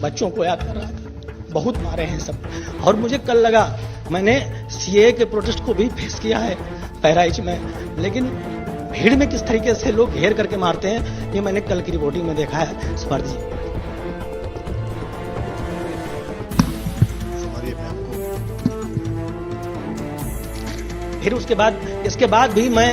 बच्चों को याद कर रहा था। बहुत मारे हैं सब। और मुझे कल लगा, मैंने सीए के प्रोटेस्ट को भी फेस किया है बहराइच में, लेकिन भीड़ में किस तरीके से लोग घेर करके मारते हैं ये मैंने कल की रिपोर्टिंग में देखा है। समर्थ जी, फिर इसके बाद भी मैं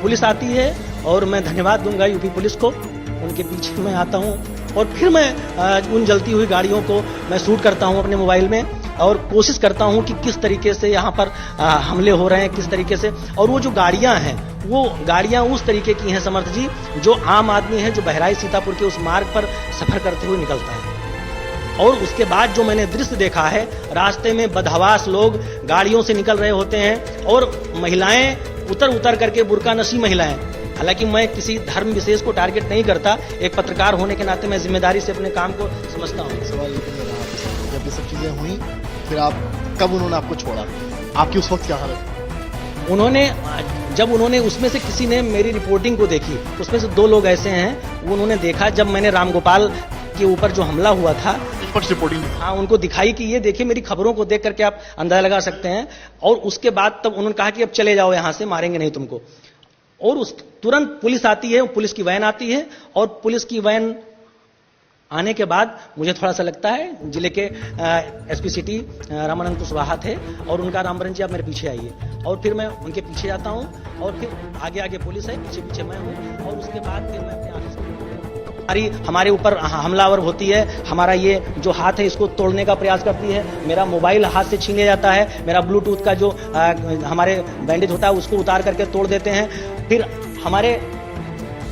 पुलिस आती है और मैं धन्यवाद दूंगा यूपी पुलिस को, उनके पीछे मैं आता हूं और फिर मैं उन जलती हुई गाड़ियों को मैं शूट करता हूं अपने मोबाइल में और कोशिश करता हूं कि किस तरीके से यहां पर हमले हो रहे हैं, किस तरीके से। और वो जो गाड़ियां हैं, वो गाड़ियां उस तरीके की हैं समर्थ जी, जो आम आदमी है जो बहराइच सीतापुर के उस मार्ग पर सफर करते हुए निकलता है। और उसके बाद जो मैंने दृश्य देखा है, रास्ते में बदहवास लोग गाड़ियों से निकल रहे होते हैं और महिलाएं उतर करके, बुर्का नशी महिलाएं। हालांकि मैं किसी धर्म विशेष को टारगेट नहीं करता, एक पत्रकार होने के नाते मैं जिम्मेदारी से अपने काम को समझता हूँ। सवाल ये रहा, जब ये सब चीजें हुई फिर कब उन्होंने आपको छोड़ा, आपकी उस वक्त क्या हालत? जब उन्होंने उसमें से किसी ने मेरी रिपोर्टिंग को देखी, उसमें से 2 लोग ऐसे हैं, उन्होंने देखा जब मैंने रामगोपाल के ऊपर जो हमला हुआ था, रिपोर्टिंग, हाँ, उनको दिखाई कि ये देखिए मेरी खबरों को देख करके आप अंदाजा लगा सकते हैं। और उसके बाद तब उन्होंने कहा कि अब चले जाओ यहां से, मारेंगे नहीं तुमको। और तुरंत पुलिस आती है, पुलिस की वैन आती है और पुलिस की वैन आने के बाद मुझे थोड़ा सा लगता है, जिले के एसपी सिटी रामानंद कुशवाहा थे और उनका रामबरन जी आप मेरे पीछे आइए, और फिर मैं उनके पीछे जाता हूं और फिर आगे आगे पुलिस है, पीछे पीछे मैं हूं। और उसके बाद फिर मैं अपने ऑफिस हमारे ऊपर हमलावर होती है, हमारा ये जो हाथ है इसको तोड़ने का प्रयास करती है, मेरा मोबाइल हाथ से छीन लिया जाता है, मेरा ब्लूटूथ का जो हमारे बैंडेज होता है उसको उतार करके तोड़ देते हैं। फिर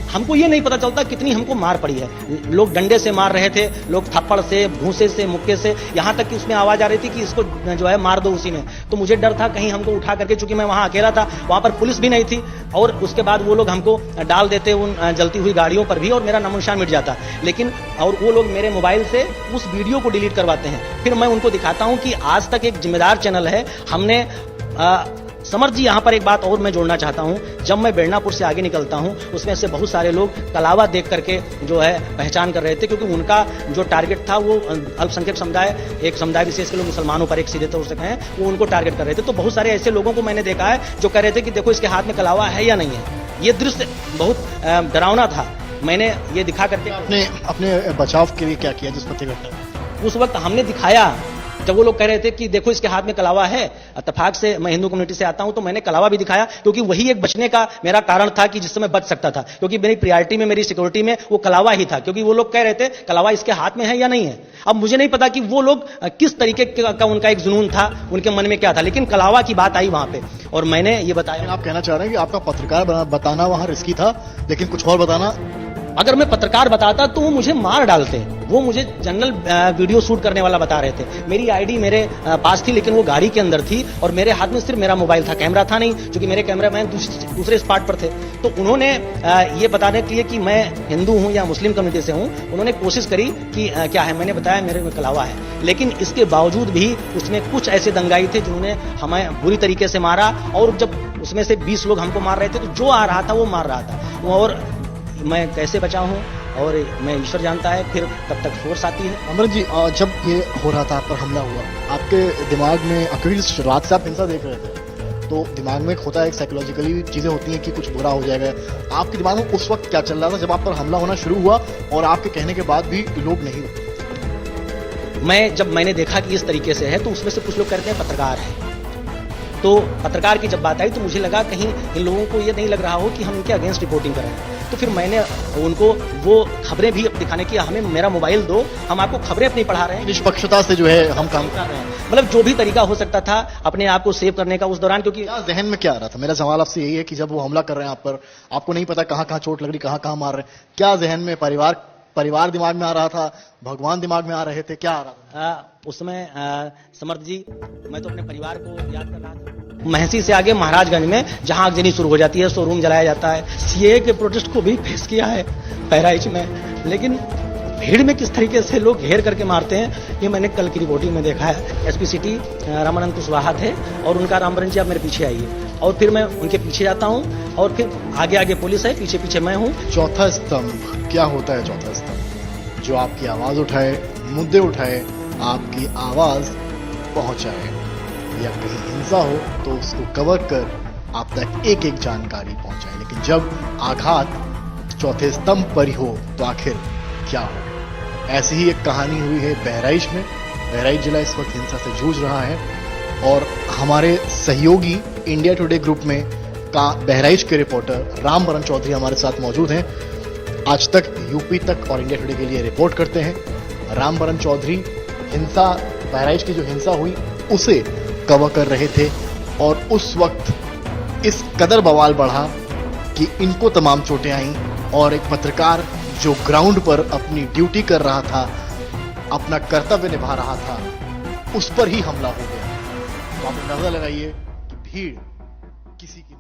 हमको ये नहीं पता चलता कितनी हमको मार पड़ी है। लोग डंडे से मार रहे थे, लोग थप्पड़ से, भूसे से, मुक्के से, यहां तक कि उसमें आवाज आ रही थी कि इसको जो है मार दो उसी में। तो मुझे डर था कहीं हमको उठा करके, चूंकि मैं वहां अकेला था, वहां पर पुलिस भी नहीं थी, और उसके बाद वो लोग हमको डाल देते उन जलती हुई गाड़ियों पर भी और मेरा नामो निशान मिट जाता। लेकिन और वो लोग मेरे मोबाइल से उस वीडियो को डिलीट करवाते हैं। फिर मैं उनको दिखाता हूं कि आज तक एक जिम्मेदार चैनल है, हमने समर्थ जी, यहां पर एक बात और मैं जोड़ना चाहता हूं। जब मैं बेड़नापुर से आगे निकलता हूं, उसमें से बहुत सारे लोग कलावा देख करके जो है पहचान कर रहे थे, क्योंकि उनका जो टारगेट था वो अल्पसंख्यक समुदाय, एक समुदाय विशेष के लोग मुसलमानों पर एक सीधे तौर से कहें, वो उनको टारगेट कर रहे थे। तो बहुत सारे ऐसे लोगों को मैंने देखा है जो कह रहे थे कि देखो इसके हाथ में कलावा है या नहीं है। ये दृश्य बहुत डरावना था। मैंने ये दिखा करके अपने बचाव के लिए क्या किया जिस पति घटना? उस वक्त हमने दिखाया, जब वो लोग कह रहे थे कि देखो इसके हाथ में कलावा है, इत्तेफाक से मैं हिंदू कम्युनिटी से आता हूं तो मैंने कलावा भी दिखाया, क्योंकि वही एक बचने का मेरा कारण था कि जिससे मैं बच सकता था, क्योंकि मेरी प्रायोरिटी में, मेरी सिक्योरिटी में वो कलावा ही था, क्योंकि वो लोग कह रहे थे कलावा इसके हाथ में है या नहीं है। अब मुझे नहीं पता कि वो लोग किस तरीके का उनका एक जुनून था, उनके मन में क्या था, लेकिन कलावा की बात आई वहां पे और मैंने ये बताया। आप कहना चाह रहे हैं कि आपका पत्रकार बताना वहां रिस्की था, लेकिन कुछ और बताना? अगर मैं पत्रकार बताता तो वो मुझे मार डालते। वो मुझे जनरल वीडियो शूट करने वाला बता रहे थे। मेरी आईडी मेरे पास थी, लेकिन वो गाड़ी के अंदर थी और मेरे हाथ में सिर्फ मेरा मोबाइल था, कैमरा था नहीं, क्योंकि मेरे कैमरामैन दूसरे स्पॉट पर थे। तो उन्होंने ये बताने के लिए कि मैं हिंदू हूं या मुस्लिम कम्युनिटी से हूं, उन्होंने कोशिश करी कि क्या है, मैंने बताया मेरे में कलावा है। लेकिन इसके बावजूद भी उसमें कुछ ऐसे दंगाई थे जिन्होंने हमें बुरी तरीके से मारा, और जब उसमें से 20 लोग हमको मार रहे थे तो जो आ रहा था वो मार रहा था। और मैं कैसे बचा हूं और मैं ईश्वर जानता है। फिर तब तक फोर्स आती है। अमर जी, जब ये हो रहा था, आप पर हमला हुआ, आपके दिमाग में क्योंकि शुरुआत से आप हिंसा देख रहे थे, तो दिमाग में होता है, एक साइकोलॉजिकली चीजें होती हैं कि कुछ बुरा हो जाएगा। आपके दिमाग में उस वक्त क्या चल रहा था जब आप पर हमला होना शुरू हुआ और आपके कहने के बाद भी लोग नहीं रुके? जब मैंने देखा कि इस तरीके से है, तो उसमें से कुछ लोग कहते हैं पत्रकार है, तो पत्रकार की जब बात आई तो मुझे लगा कहीं इन लोगों को ये नहीं लग रहा हो कि हम इनके अगेंस्ट रिपोर्टिंग कर रहे हैं। तो फिर मैंने उनको वो खबरें भी दिखाने की, हमें मेरा मोबाइल दो, हम आपको खबरें अपनी पढ़ा रहे हैं, निष्पक्षता से जो है हम काम कर रहे हैं, मतलब जो भी तरीका हो सकता था अपने आप को सेव करने का उस दौरान। क्योंकि जहन में क्या आ रहा था? मेरा सवाल आपसे यही है कि जब वो हमला कर रहे हैं आप पर, आपको नहीं पता कहाँ कहाँ चोट लग रही, कहाँ कहाँ मार रहे हैं, क्या जहन में परिवार दिमाग में आ रहा था, भगवान दिमाग में आ रहे थे, क्या आ रहा था उसमें? समर्थ जी, मैं तो अपने परिवार को याद कर रहा था। महसी से आगे महाराजगंज में जहां आगजनी शुरू हो जाती है, शोरूम जलाया जाता है। सीए के प्रोटेस्ट को भी फेस किया है बहराइच में, लेकिन भीड़ में किस तरीके से लोग घेर करके मारते हैं ये मैंने कल की रिपोर्टिंग में देखा है। एसपी सिटी रामानंद कुशवाहा थे और उनका रामबरन जी आप मेरे पीछे आइए, और फिर मैं उनके पीछे जाता हूं और फिर आगे आगे पुलिस है, पीछे पीछे मैं हूं। चौथा स्तंभ क्या होता है? चौथा स्तंभ जो आपकी आवाज उठाए, मुद्दे उठाए, आपकी आवाज पहुंचाए, या कहीं हिंसा हो तो उसको कवर कर आप तक एक एक जानकारी पहुंचाए। लेकिन जब आघात चौथे स्तंभ पर ही हो तो आखिर क्या हो। ऐसी ही एक कहानी हुई है बहराइच में। बहराइच जिला इस वक्त हिंसा से जूझ रहा है और हमारे सहयोगी इंडिया टुडे ग्रुप में का बहराइच के रिपोर्टर रामबरन चौधरी हमारे साथ मौजूद हैं। आज तक, यूपी तक और इंडिया टुडे के लिए रिपोर्ट करते हैं। रामबरन चौधरी हिंसा, बहराइच की जो हिंसा हुई उसे कवर कर रहे थे और उस वक्त इस कदर बवाल बढ़ा कि इनको तमाम चोटें आईं और एक पत्रकार जो ग्राउंड पर अपनी ड्यूटी कर रहा था, अपना कर्तव्य निभा रहा था, उस पर ही हमला हो गया। तो आप नजर लगाइए कि भीड़ किसी की